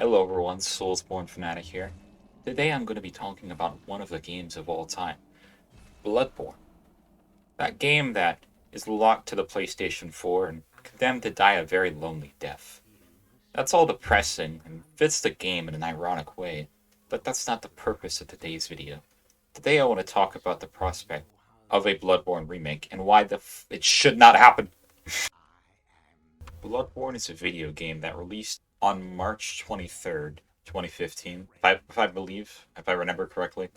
Hello everyone, Soulsborne Fanatic here. Today I'm going to be talking about one of the games of all time, Bloodborne. That game that is locked to the PlayStation 4 and condemned to die a very lonely death. That's all depressing and fits the game in an ironic way, but that's not the purpose of today's video. Today I want to talk about the prospect of a Bloodborne remake and why it should not happen. Bloodborne is a video game that released on March 23rd, 2015, if I remember correctly.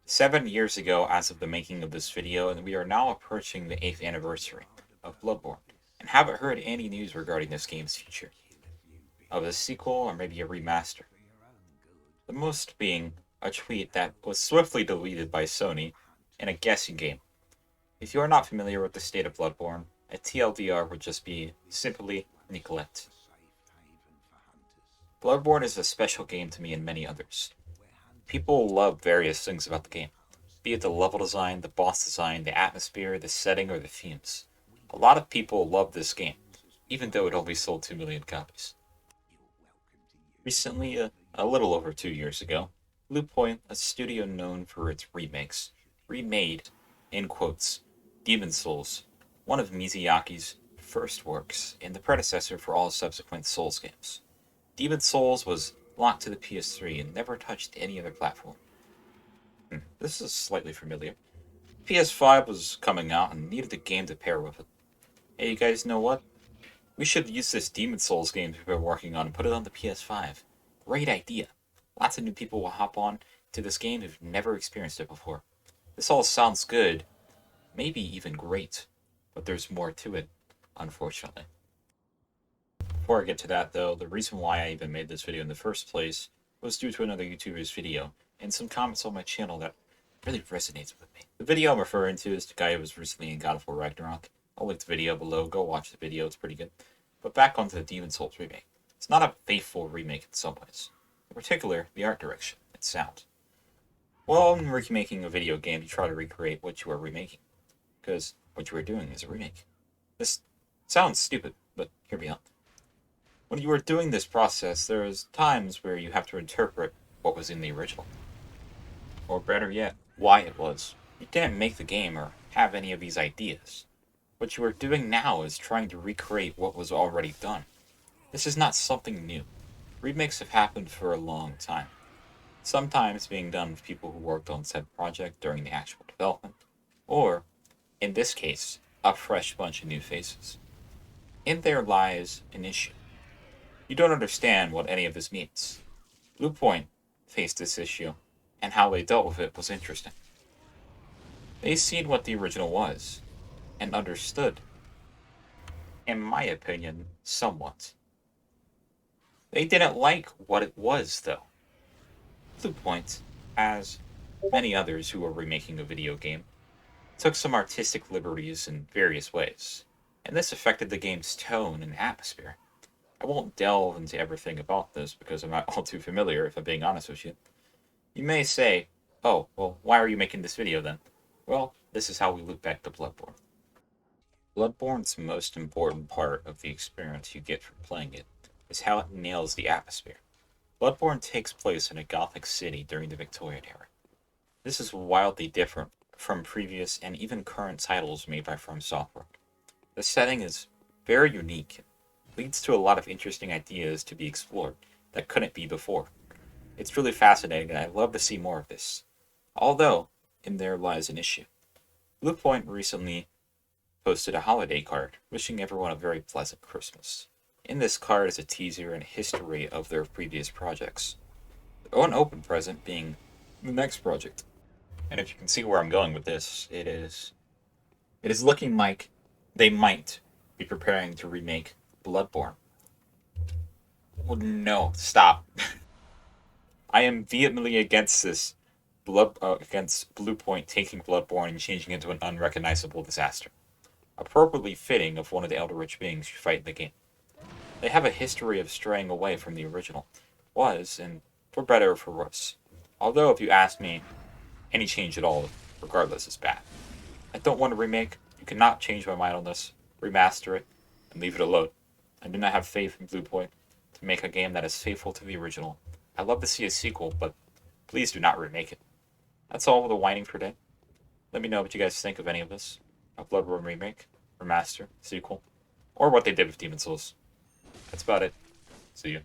7 years ago as of the making of this video, and we are now approaching the 8th anniversary of Bloodborne, and haven't heard any news regarding this game's future. Of a sequel or maybe a remaster. The most being a tweet that was swiftly deleted by Sony in a guessing game. If you are not familiar with the state of Bloodborne, a TLDR would just be simply neglect. Bloodborne is a special game to me and many others. People love various things about the game, be it the level design, the boss design, the atmosphere, the setting, or the themes. A lot of people love this game, even though it only sold 2 million copies. Recently, a little over 2 years ago, Bluepoint, a studio known for its remakes, remade, in quotes, Demon Souls, one of Miyazaki's first works and the predecessor for all subsequent Souls games. Demon Souls was locked to the PS3 and never touched any other platform. This is slightly familiar. PS5 was coming out and needed a game to pair with it. Hey, you guys know what? We should use this Demon Souls game we've been working on and put it on the PS5. Great idea. Lots of new people will hop on to this game who've never experienced it before. This all sounds good, maybe even great, but there's more to it, unfortunately. Before I get to that, though, the reason why I even made this video in the first place was due to another YouTuber's video and some comments on my channel that really resonates with me. The video I'm referring to is the guy who was recently in God of War Ragnarok. I'll link the video below, go watch the video, it's pretty good. But back onto the Demon Souls remake. It's not a faithful remake in some ways. In particular, the art direction and sound. Well, in remaking a video game, you try to recreate what you are remaking. Because what you are doing is a remake. This sounds stupid, but hear me out. When you are doing this process, there is times where you have to interpret what was in the original. Or better yet, why it was. You didn't make the game or have any of these ideas. What you are doing now is trying to recreate what was already done. This is not something new. Remakes have happened for a long time. Sometimes being done with people who worked on said project during the actual development, or, in this case, a fresh bunch of new faces. In there lies an issue. You don't understand what any of this means. Bluepoint faced this issue, and how they dealt with it was interesting. They seen what the original was, and understood. In my opinion, somewhat. They didn't like what it was, though. Bluepoint, as many others who were remaking a video game, took some artistic liberties in various ways, and this affected the game's tone and atmosphere. I won't delve into everything about this because I'm not all too familiar, if I'm being honest with you. You may say, oh, well, why are you making this video then? Well, this is how we look back to Bloodborne. Bloodborne's most important part of the experience you get from playing it is how it nails the atmosphere. Bloodborne takes place in a Gothic city during the Victorian era. This is wildly different from previous and even current titles made by From Software. The setting is very unique, leads to a lot of interesting ideas to be explored that couldn't be before. It's really fascinating and I'd love to see more of this. Although, in there lies an issue. Bluepoint recently posted a holiday card wishing everyone a very pleasant Christmas. In this card is a teaser and a history of their previous projects. The unopened present being the next project. And if you can see where I'm going with this, it is looking like they might be preparing to remake Bloodborne. Well, no, stop. I am vehemently against this. Against Bluepoint taking Bloodborne and changing it into an unrecognizable disaster. Appropriately fitting of one of the Eldritch beings you fight in the game. They have a history of straying away from the original. And for better or for worse. Although, if you ask me, any change at all, regardless, is bad. I don't want to remake. You cannot change my mind on this. Remaster it, and leave it alone. I do not have faith in Bluepoint to make a game that is faithful to the original. I'd love to see a sequel, but please do not remake it. That's all with the whining for today. Let me know what you guys think of any of this. A Bloodborne remake, remaster, sequel, or what they did with Demon Souls. That's about it. See you.